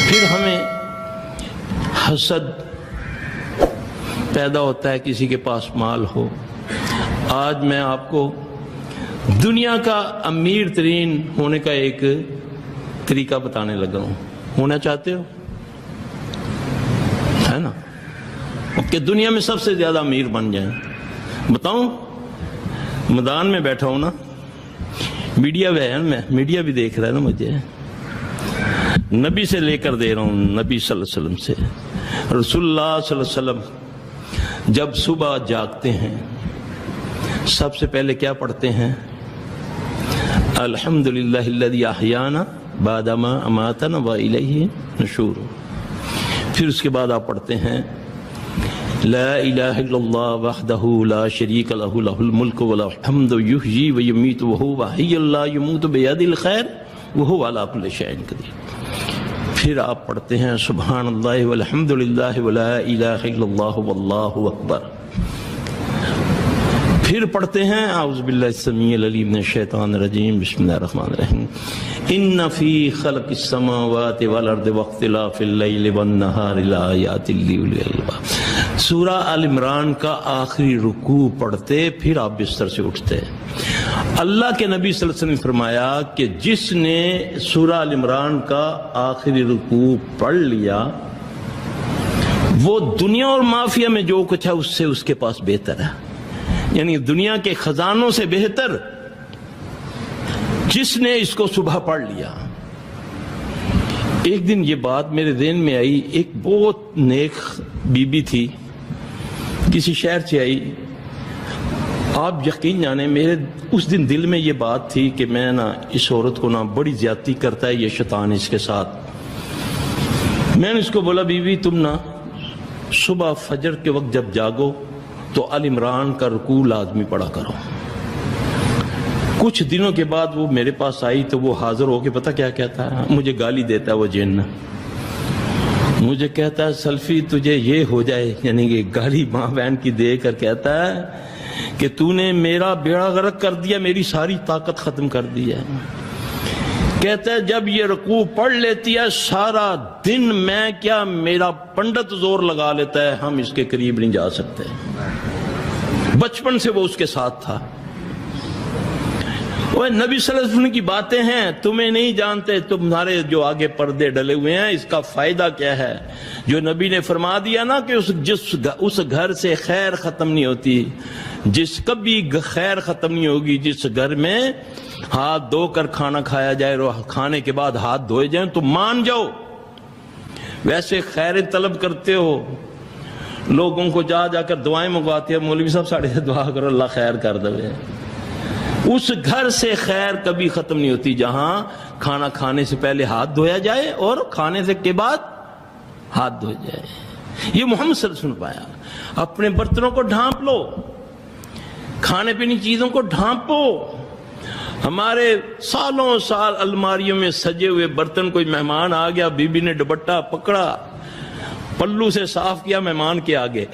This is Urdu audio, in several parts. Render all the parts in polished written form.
پھر ہمیں حسد پیدا ہوتا ہے کسی کے پاس مال ہو. آج میں آپ کو دنیا کا امیر ترین ہونے کا ایک طریقہ بتانے لگا ہوں. ہونا چاہتے ہو؟ ہے نا کہ دنیا میں سب سے زیادہ امیر بن جائیں. بتاؤں؟ میدان میں بیٹھا ہوں نا, میڈیا بھی ہے, میں میڈیا بھی دیکھ رہا ہے نا, مجھے نبی سے لے کر دے رہا ہوں, نبی صلی اللہ علیہ وسلم سے. رسول اللہ صلی اللہ علیہ وسلم جب صبح جاگتے ہیں سب سے پہلے کیا پڑھتے ہیں؟ الحمدللہ الذی احیانا بعد ما اماتنا والیہ نشور. پھر اس کے بعد آپ پڑھتے ہیں لا الہ الا اللہ وحدہ لا شریک لہ لہ الملک ولہ الحمد یحیی ویمیت وہو حی لا یموت بیدہ الخیر وہو علی کل شیء قدیر. پھر آپ پڑھتے ہیں سبحان اللہ والحمد للہ ولا الہ الا اللہ واللہ اکبر. پھر پڑھتے ہیں اعوذ باللہ السمیع العلیم من الشیطان الرجیم بسم اللہ الرحمن الرحیم ان فی خلق السماوات والارض واختلاف اللیل والنہار لآیات لأولی الالباب. سورہ آل عمران کا آخری رکوع پڑھتے پھر آپ بستر سے اٹھتے. اللہ کے نبی صلی اللہ علیہ وسلم نے فرمایا کہ جس نے سورہ آل عمران کا آخری رکوع پڑھ لیا وہ دنیا اور مافیا میں جو کچھ ہے اس سے اس کے پاس بہتر ہے. یعنی دنیا کے خزانوں سے بہتر جس نے اس کو صبح پڑھ لیا. ایک دن یہ بات میرے ذہن میں آئی. ایک بہت نیک بی بی تھی, کسی شہر سے آئی. آپ یقین جانے میرے اس دن دل میں یہ بات تھی کہ میں نا اس عورت کو نا بڑی زیادتی کرتا ہے یہ شیطان اس کے ساتھ. میں نے اس کو بولا بی بی تم نا صبح فجر کے وقت جب جاگو تو آل عمران کا رکوع لازمی پڑھا کرو. کچھ دنوں کے بعد وہ میرے پاس آئی تو وہ حاضر ہو کے پتہ کیا کہتا ہے؟ مجھے گالی دیتا ہے وہ جن. مجھے کہتا ہے سلفی تجھے یہ ہو جائے, یعنی کہ گالی ماں بہن کی دے کر کہتا ہے کہ تو نے میرا بیڑا غرق کر دیا, میری ساری طاقت ختم کر دی ہے. کہتا ہے جب یہ رکوع پڑھ لیتی ہے سارا دن میں کیا میرا پنڈت زور لگا لیتا ہے, ہم اس کے قریب نہیں جا سکتے. بچپن سے وہ اس کے ساتھ تھا. وہ نبی صلی اللہ علیہ وسلم کی باتیں ہیں, تمہیں نہیں جانتے, تمہارے جو آگے پردے ڈلے ہوئے ہیں اس کا فائدہ کیا ہے. جو نبی نے فرما دیا نا کہ اس گھر سے خیر ختم نہیں ہوتی, جس کبھی خیر ختم نہیں ہوگی جس گھر میں ہاتھ دھو کر کھانا کھایا جائے اور کھانے کے بعد ہاتھ دھوئے جائیں تو مان جاؤ. ویسے خیر طلب کرتے ہو, لوگوں کو جا جا کر دعائیں منگواتے ہیں, مولوی صاحب ساڑھے سے دعا کرو اللہ خیر کر دے. اس گھر سے خیر کبھی ختم نہیں ہوتی جہاں کھانا کھانے سے پہلے ہاتھ دھویا جائے اور کھانے سے کے بعد ہاتھ دھویا جائے. یہ محمد صلی اللہ علیہ وسلم نے پایا. اپنے برتنوں کو ڈھانپ لو, کھانے پینے چیزوں کو ڈھانپو. ہمارے سالوں سال الماریوں میں سجے ہوئے برتن, کوئی مہمان آ گیا, بی بی نے دوپٹہ پکڑا, پلو سے صاف کیا مہمان کے آگے,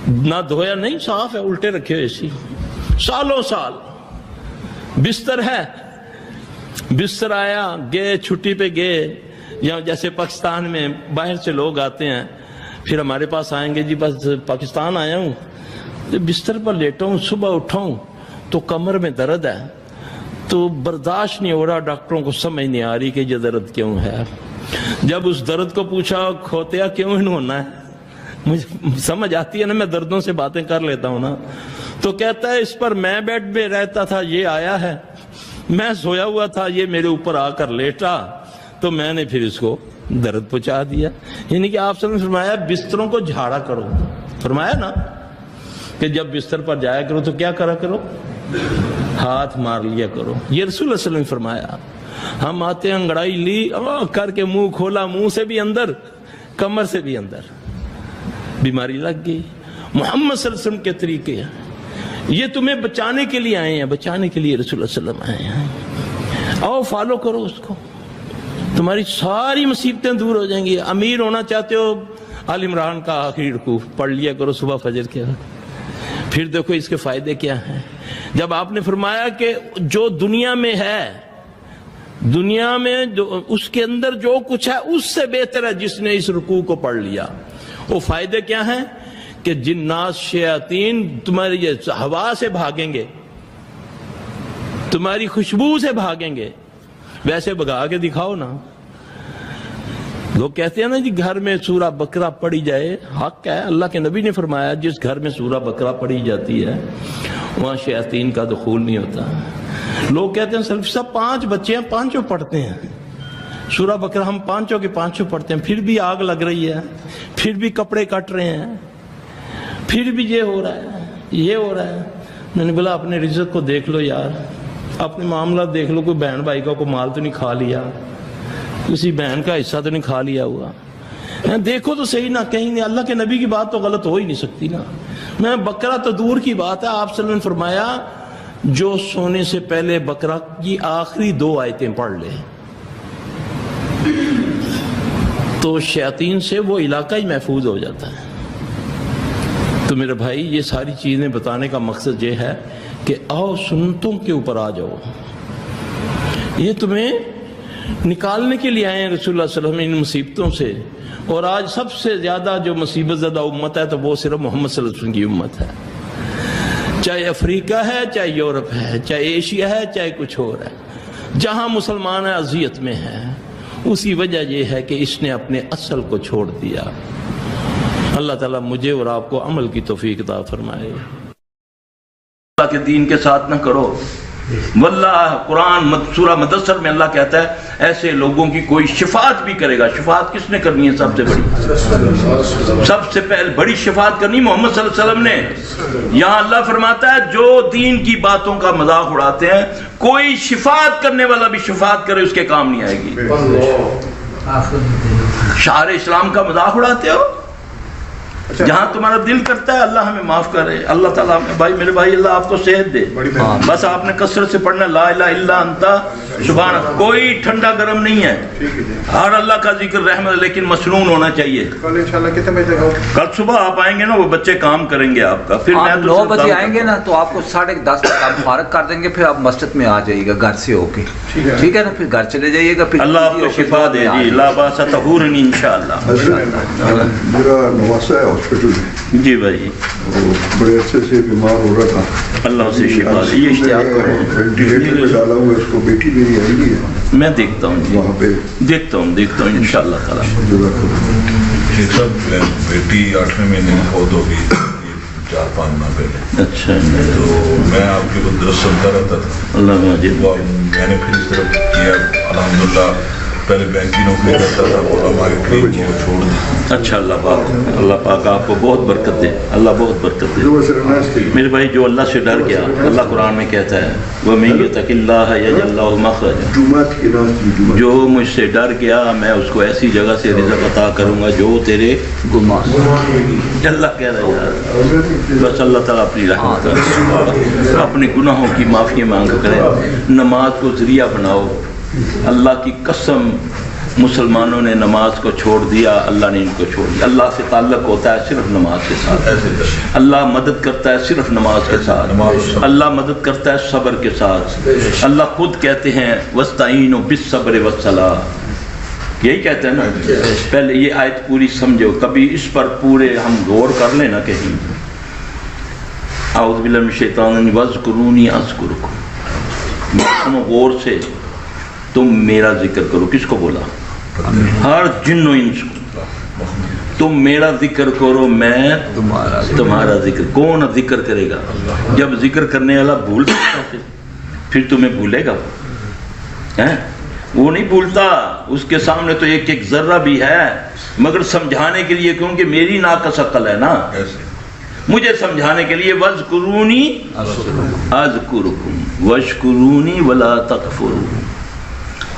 نہ دھویا نہیں, صاف ہے, الٹے رکھے ہوئے ایسی سالوں سال. بستر ہے, بستر آیا, گئے چھٹی پہ گئے, یا جیسے پاکستان میں باہر سے لوگ آتے ہیں پھر ہمارے پاس آئیں گے, جی بس پاکستان آیا ہوں, بستر پر لیٹا ہوں, صبح اٹھاؤں تو کمر میں درد ہے, تو برداشت نہیں ہو رہا, ڈاکٹروں کو سمجھ نہیں آ رہی کہ یہ درد کیوں ہے. جب اس درد کو پوچھا کھوتیا کیوں ہونا ہے, مجھے سمجھ آتی ہے نا, میں دردوں سے باتیں کر لیتا ہوں نا, تو کہتا ہے اس پر میں بیڈ میں رہتا تھا, یہ آیا ہے, میں سویا ہوا تھا, یہ میرے اوپر آ کر لیٹا تو میں نے پھر اس کو درد پہنچا دیا. یعنی کہ آپ نے فرمایا بستروں کو جھاڑا کرو, فرمایا نا کہ جب بستر پر جایا کرو تو کیا کرا کرو, ہاتھ مار لیا کرو. یہ رسول اللہ صلی اللہ علیہ وسلم نے فرمایا. ہم آتے ہیں انگڑائی لی کر کے منہ کھولا, منہ سے بھی اندر, کمر سے بھی اندر, بیماری لگ گئی. محمد صلی اللہ علیہ وسلم کے طریقے ہیں, یہ تمہیں بچانے کے لیے آئے ہیں, بچانے کے لیے رسول اللہ صلی اللہ علیہ وسلم آئے ہیں. آؤ فالو کرو اس کو, تمہاری ساری مصیبتیں دور ہو جائیں گی. امیر ہونا چاہتے ہو, آل عمران کا آخری رکوع پڑھ لیا کرو صبح فجر کے وقت. پھر دیکھو اس کے فائدے کیا ہیں. جب آپ نے فرمایا کہ جو دنیا میں ہے دنیا میں جو اس کے اندر جو کچھ ہے اس سے بہتر ہے جس نے اس رکوع کو پڑھ لیا. وہ فائدے کیا ہیں کہ جنات شیاطین تمہاری یہ ہوا سے بھاگیں گے, تمہاری خوشبو سے بھاگیں گے. ویسے بھگا کے دکھاؤ نا. لوگ کہتے ہیں نا جی گھر میں سورہ بقرہ پڑھی جائے, حق ہے, اللہ کے نبی نے فرمایا جس گھر میں سورہ بقرہ پڑھی جاتی ہے وہاں شیاطین کا دخول نہیں ہوتا. لوگ کہتے ہیں صرف سب 5 بچے ہیں, 5 پڑھتے ہیں سورہ بقرہ, ہم 5 کے 5 پڑھتے ہیں, پھر بھی آگ لگ رہی ہے, پھر بھی کپڑے کٹ رہے ہیں, پھر بھی یہ ہو رہا ہے, یہ ہو رہا ہے. میں نے بولا اپنے رزق کو دیکھ لو یار, اپنے معاملات دیکھ لو, کوئی بہن بھائی کا کوئی مال تو نہیں کھا لیا, کسی بہن کا حصہ تو نہیں کھا لیا ہوا, دیکھو تو صحیح نا, کہیں نہیں. اللہ کے نبی کی بات تو غلط ہو ہی نہیں سکتی نا. میں بقرہ تو دور کی بات ہے, آپ صلی اللہ علیہ وسلم نے فرمایا جو سونے سے پہلے بقرہ کی آخری 2 آیتیں پڑھ لے تو شیاطین سے وہ علاقہ ہی محفوظ ہو جاتا ہے. تو میرے بھائی یہ ساری چیزیں بتانے کا مقصد یہ ہے کہ آؤ سنتوں کے اوپر آ جاؤ. یہ تمہیں نکالنے کے لیے آئے ہیں رسول اللہ صلی اللہ علیہ وسلم ان مصیبتوں سے. اور آج سب سے زیادہ جو مصیبت زدہ امت ہے تو وہ صرف محمد صلی اللہ علیہ وسلم کی امت ہے. چاہے افریقہ ہے, چاہے یورپ ہے, چاہے ایشیا ہے, چاہے کچھ اور ہے, جہاں مسلمان اذیت میں ہے اسی وجہ یہ ہے کہ اس نے اپنے اصل کو چھوڑ دیا. اللہ تعالیٰ مجھے اور آپ کو عمل کی توفیق عطا فرمائے. اللہ کے دین کے ساتھ نہ کرو. واللہ قرآن سورہ مدثر میں اللہ کہتا ہے ایسے لوگوں کی کوئی شفاعت بھی کرے گا. شفاعت کس نے کرنی ہے؟ سب سے بڑی, سب سے پہلے بڑی شفاعت کرنی محمد صلی اللہ علیہ وسلم نے. یہاں اللہ فرماتا ہے جو دین کی باتوں کا مذاق اڑاتے ہیں, کوئی شفاعت کرنے والا بھی شفاعت کرے اس کے کام نہیں آئے گی. شعار اسلام کا مذاق اڑاتے ہو, جہاں تمہارا دل کرتا ہے اللہ ہمیں معاف کرے. اللہ تعالیٰ بھائی میرے بھائی اللہ آپ کو صحت دے. بس آپ نے کثرت سے پڑھنا لا الہ الا انت سبحانک. کوئی ٹھنڈا گرم نہیں ہے, ہر اللہ کا ذکر رحمت, لیکن مسنون ہونا چاہیے. کل انشاءاللہ کتنے بجے تک آؤ؟ کل صبح آپ آئیں گے نا, وہ بچے کام کریں گے آپ کا. پھر آپ 9 بجے آئیں گے نا تو آپ کو 10:30 تک آپ فارغ کر دیں گے, پھر آپ مسجد میں آ جائیے گا گھر سے ہو کے, ٹھیک ہے نا. پھر گھر چلے جائیے گا. پھر اللہ آپ کو شفا دے جی. لا باس طہورن انشاءاللہ. میرا نواسا ہے ہاسپٹل میں. جی بھائی, بڑے اچھے سے بیمار ہو رہا تھا, اللہ سے شفا دے. یہ اشتیاق کرو, وینٹیلیٹر پہ ڈالا ہوا ہے, اس کو بیٹی میری آئی نہیں ہے, میں دیکھتا ہوں جی, وہاں پہ دیکھتا ہوں انشاءاللہ تعالیٰ. شیخ صاحب بیٹی 8ویں مہینے میں فوت ہو گئی 4-5 ماہ پہلے. اچھا, تو میں آپ کے درس سنتا رہتا تھا. اللہ مجید. میں نے پھر اس طرف کیا الحمدللہ. پہلے بینک کی نوکری کرتا تھا, ہماری ٹرین کو چھوڑ دی. اچھا, اللہ پاک آپ کو بہت برکت دے, اللہ بہت برکت دے. میرے بھائی جو اللہ سے ڈر گیا, اللہ قرآن میں کہتا ہے وَمَن يَتَّقِ اللَّهَ يَجْعَل لَّهُ مَخْرَجًا. جو مجھ سے ڈر گیا میں اس کو ایسی جگہ سے رزق عطا کروں گا جو تیرے گمان. اللہ کہہ رہا ہے یار, بس اللہ تعالیٰ اپنی رحمت کرے, اپنے گناہوں کی معافی مانگ کرے. نماز کو ذریعہ بناؤ. اللہ کی قسم مسلمانوں نے نماز کو چھوڑ دیا, اللہ نے ان کو چھوڑ دیا. اللہ سے تعلق ہوتا ہے صرف نماز کے ساتھ. اللہ مدد کرتا ہے صرف نماز کے ساتھ. اللہ مدد کرتا ہے صبر کے ساتھ. اللہ خود کہتے ہیں وَاسْتَعِينُوا بِالصَّبْرِ وَالصَّلَاةِ, یہی کہتے ہیں نا. پہلے یہ آیت پوری سمجھو, کبھی اس پر پورے ہم غور کر لیں نا کہیں. اعوذ باللہ من الشیطان الرجیم وَاذْكُرُونِي أَذْكُرُكُمْ. غور سے تم میرا ذکر کرو. کس کو بولا؟ ہر جن و انس کو. تم میرا ذکر کرو, میں تمہارا ذکر. کون ذکر کرے گا؟ جب ذکر کرنے والا بھول سکتا ہے پھر تمہیں بھولے گا؟ وہ نہیں بھولتا, اس کے سامنے تو ایک ایک ذرہ بھی ہے, مگر سمجھانے کے لیے, کیونکہ میری ناقص عقل ہے نا, مجھے سمجھانے کے لیے وَاذْكُرُونِي أَذْكُرُكُمْ وَاشْكُرُونِي وَلَا تَكْفُرُونِ.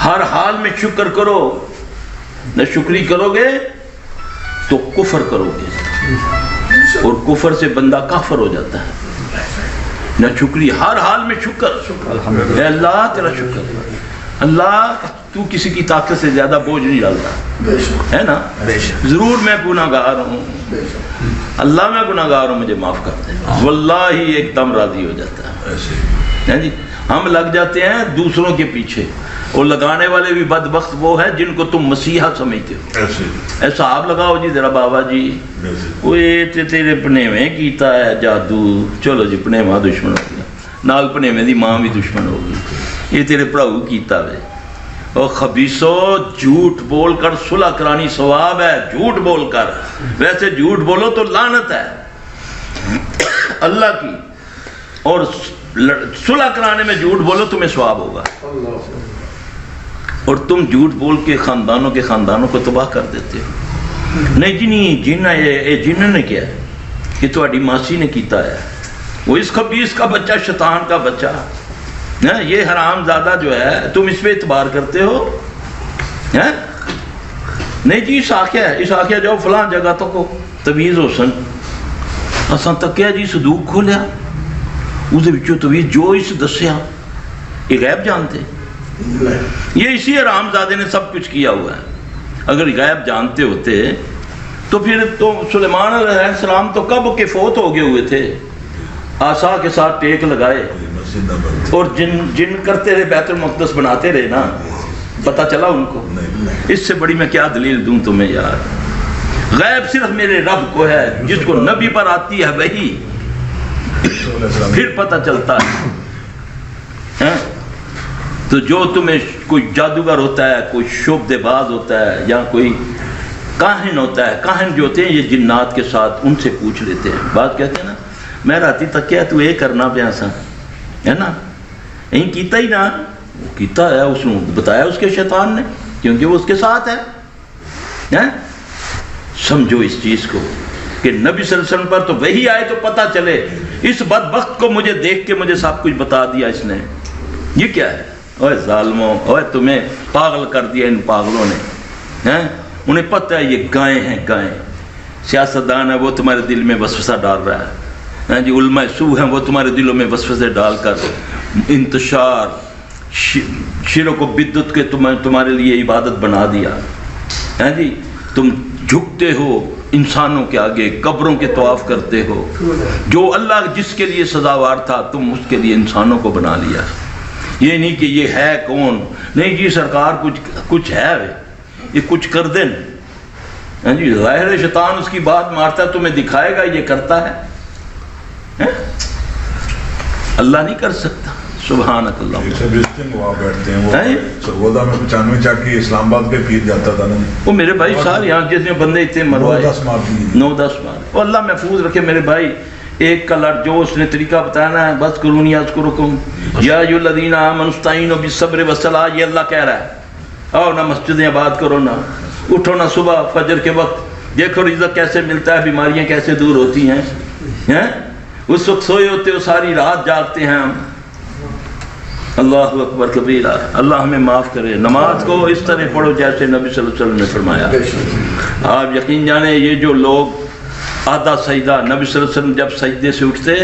ہر حال میں شکر کرو. نہ شکری کرو گے تو کفر کرو گے, اور کفر سے بندہ کافر ہو جاتا ہے. نہ شکری, ہر حال میں شکر. اے اللہ تیرا شکر. اللہ تو کسی کی طاقت سے زیادہ بوجھ نہیں ڈالتا ہے نا. ضرور میں گناہ گار ہوں, اللہ میں گناہ گار ہوں, مجھے معاف کر دے. واللہ ایک دم راضی ہو جاتا ہے جی. ہم لگ جاتے ہیں دوسروں کے پیچھے، اور لگانے والے بھی بدبخت وہ ہے جن کو تم مسیحا سمجھتے ہو. ایسا آپ لگاؤ جی ذرا بابا جی وہ تیرے پنیویں کیتا ہے جادو، چلو جی پنیواں دشمن ہو گیا، نال پنیویں دی ماں بھی دشمن ہو گئی، یہ تیرے پڑھاؤ کیتا وے. اور خبیثو جھوٹ بول کر صلح کرانی ثواب ہے، جھوٹ بول کر، ویسے جھوٹ بولو تو لعنت ہے اللہ کی، اور صلح کرانے میں جھوٹ بولو تمہیں ثواب ہوگا. اور تم جھوٹ بول کے خاندانوں کو تباہ کر دیتے ہو. نہیں جی نہیں، جن نے کیا ہے، یہ تہاڈی ماسی نے کیتا ہے، وہ اس خبیث کا بچہ، شیطان کا بچہ، یہ حرام زادہ جو ہے، تم اس پہ اعتبار کرتے ہو. نہیں جی اس آخیا جاؤ فلاں جگہ تو کو تویز حسن اساں تکیا جی صدوق کھولیا، اس تویز جو اس دسیا، یہ غیب جانتے. یہ اسی حرام زادے نے سب کچھ کیا ہوا ہے. اگر غیب جانتے ہوتے تو پھر تو سلیمان علیہ السلام تو کب کے فوت ہو گئے ہوئے تھے، آسا کے ساتھ ٹیک لگائے اور جن کرتے رہے، بیت المقدس بناتے رہے نا، پتہ چلا ان کو. اس سے بڑی میں کیا دلیل دوں تمہیں یار. غیب صرف میرے رب کو ہے، جس کو نبی پر آتی ہے وہی پھر پتہ چلتا ہے. تو جو تمہیں کوئی جادوگر ہوتا ہے، کوئی شعبدے باز ہوتا ہے، یا کوئی کاہن ہوتا ہے، کاہن جو ہوتے ہیں یہ جنات کے ساتھ، ان سے پوچھ لیتے ہیں. بات کہتے ہیں نا، میں راتی تک کیا تو یہ کرنا پیا سا ہے نا، یہیں کیتا ہی نا، وہ کیتا ہے، اس نے بتایا اس کے شیطان نے، کیونکہ وہ اس کے ساتھ ہے. سمجھو اس چیز کو کہ نبی صلی اللہ علیہ وسلم پر تو وہی آئے تو پتہ چلے. اس بدبخت کو مجھے دیکھ کے مجھے سب کچھ بتا دیا اس نے. یہ کیا ہے؟ اوے ظالموں، اوے تمہیں پاگل کر دیا ان پاگلوں نے. انہیں پتہ ہے یہ گائیں ہیں، گائیں. سیاستدان ہے وہ تمہارے دل میں وسوسہ ڈال رہا ہے جی، علماء سو ہیں وہ تمہارے دلوں میں وسوسے ڈال کر انتشار شرک و بدعت کے تمہارے لیے عبادت بنا دیا ہے جی. تم جھکتے ہو انسانوں کے آگے، قبروں کے طواف کرتے ہو. جو اللہ جس کے لیے سزاوار تھا تم اس کے لیے انسانوں کو بنا لیا. یہ نہیں کہ یہ ہے کون، نہیں جی سرکار کچھ ہے، یہ کچھ کر دیں جی. ظاہر شیطان اس کی بات مارتا ہے، تمہیں دکھائے گا یہ کرتا ہے. اللہ نہیں کر سکتا. سبحانک اللہ. وہاں بیٹھتے ہیں وہ سرگودا میں 95 چاکی اسلام آباد پہ پیر جاتا تھا نا، وہ میرے بھائی صاحب یہاں جتنے بندے اتنے مروائے 9-10 بار. وہ اللہ محفوظ رکھے میرے بھائی. ایک کا لڑ جو اس نے طریقہ بتانا ہے، بس کرونی اذکرکم یا ایھا الذین آمنوا استعینوا بالصبر والصلاۃ، یہ اللہ کہہ رہا ہے. آؤ نہ مسجدیں آباد کرو، نہ اٹھو نہ صبح فجر کے وقت، دیکھو رزق کیسے ملتا ہے، بیماریاں کیسے دور ہوتی ہیں. اس وقت سوئے ہوتے ہو، ساری رات جاگتے ہیں ہم. اللہ اکبر کبیرہ. اللہ ہمیں معاف کرے. نماز کو اس طرح پڑھو جیسے نبی صلی اللہ علیہ وسلم نے فرمایا. آپ یقین جانیں یہ جو لوگ آدھا سجدہ، نبی صلی اللہ علیہ وسلم جب سجدے سے اٹھتے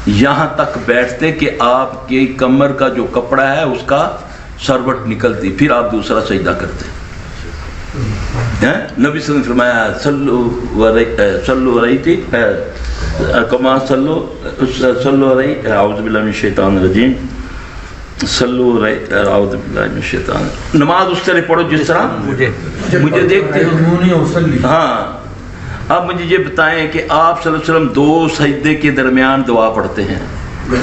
یہاں تک بیٹھتے کہ آپ کی کمر کا جو کپڑا ہے اس کا سروٹ نکلتی، پھر آپ دوسرا سجدہ کرتے. نبی صلی اللہ علیہ وسلم نے فرمایا صلو علیہ کما صلو علیہ اعوذ باللہ من الشیطان الرجیم صلو علیہ اعوذ باللہ من الشیطان. نماز اس طرح پڑھو جس طرح مجھے دیکھتے ہو. ہاں اب مجھے یہ بتائیں کہ آپ صلی اللہ علیہ وسلم 2 سجدے کے درمیان دعا پڑھتے ہیں،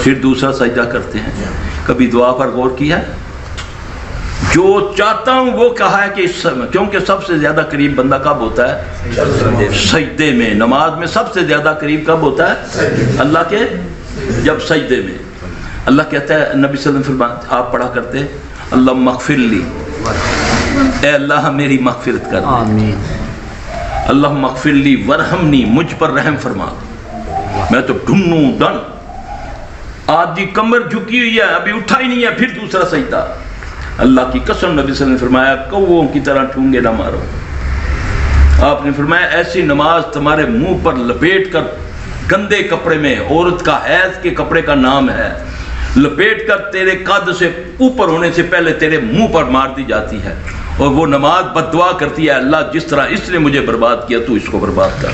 پھر دوسرا سجدہ کرتے ہیں. کبھی دعا پر غور کیا؟ جو چاہتا ہوں وہ کہا ہے کہ اس سمے، کیونکہ سب سے زیادہ قریب بندہ کب ہوتا ہے؟ سجدے میں. نماز میں سب سے زیادہ قریب کب ہوتا ہے اللہ کے؟ جب سجدے میں. اللہ کہتا ہے، نبی صلی اللہ علیہ وسلم آپ پڑھا کرتے اللہم اغفر لی، اے اللہ میری مغفرت کر. آمین. اللہم اغفر لی ورحمنی، مجھ پر رحم فرما. میں تو ڈھنوں ڈن، آدھی کمر جھکی ہوئی ہے، ابھی اٹھا ہی نہیں ہے، پھر دوسرا سجدہ. اللہ کی قسم نبی صلی اللہ علیہ وسلم نے فرمایا کووں کی طرح ٹھونگے نہ مارو. آپ نے فرمایا ایسی نماز تمہارے منہ پر لپیٹ کر، گندے کپڑے میں، عورت کا حیض کے کپڑے کا نام ہے، لپیٹ کر تیرے قد سے اوپر ہونے سے پہلے تیرے منہ پر مار دی جاتی ہے. اور وہ نماز بد دعا کرتی ہے، اللہ جس طرح اس نے مجھے برباد کیا تو اس کو برباد کر.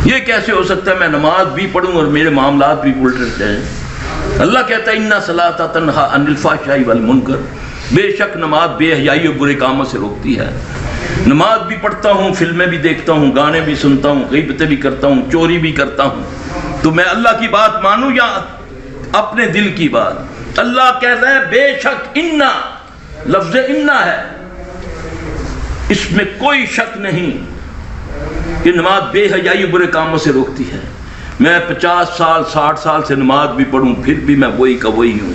یہ کیسے ہو سکتا ہے میں نماز بھی پڑھوں اور میرے معاملات بھی الٹ جائیں؟ اللہ کہتا ہے اِنَّ الصَّلَاةَ تَنْهَىٰ عَنِ الْفَحْشَاءِ وَالْمُنکَرِ، بے شک نماز بے حیائی اور برے کاموں سے روکتی ہے۔ نماز بھی پڑھتا ہوں، فلمیں بھی دیکھتا ہوں، گانے بھی سنتا ہوں، غیبتیں بھی کرتا ہوں، چوری بھی کرتا ہوں، تو میں اللہ کی بات مانوں یا اپنے دل کی بات؟ اللہ کہتا ہے بے شک اِنَّا، لفظ اِنَّا ہے، اس میں کوئی شک نہیں کہ نماز بے حیائی برے کاموں سے روکتی ہے۔ میں 50 سال 60 سال سے نماز بھی پڑھوں پھر بھی میں وہی کا وہی ہوں۔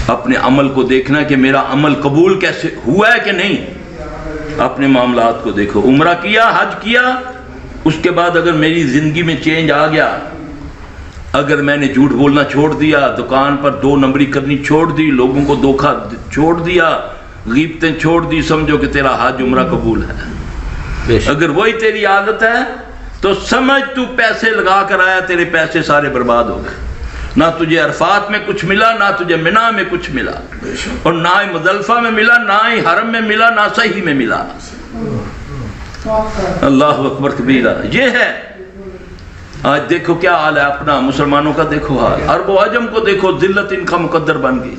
اپنے عمل کو دیکھنا کہ میرا عمل قبول کیسے ہوا ہے کہ نہیں۔ اپنے معاملات کو دیکھو، عمرہ کیا، حج کیا، اس کے بعد اگر میری زندگی میں چینج آ گیا، اگر میں نے جھوٹ بولنا چھوڑ دیا، دکان پر 2 نمبری کرنی چھوڑ دی، لوگوں کو دھوکہ چھوڑ دیا، غیبتیں چھوڑ دی، سمجھو کہ تیرا حج عمرہ قبول ہے۔ اگر وہی تیری عادت ہے تو سمجھ تو پیسے لگا کر آیا، تیرے پیسے سارے برباد ہو گئے، نہ تجھے عرفات میں کچھ ملا، نہ تجھے منی میں کچھ ملا، اور نہ ہی مزدلفہ میں ملا، نہ ہی حرم میں ملا، نہ صحیح میں ملا۔ اللہ اکبر کبیرہ۔ یہ ہے آج دیکھو کیا حال ہے اپنا، مسلمانوں کا دیکھو حال، عرب و عجم کو دیکھو، ذلت ان کا مقدر بن گئی۔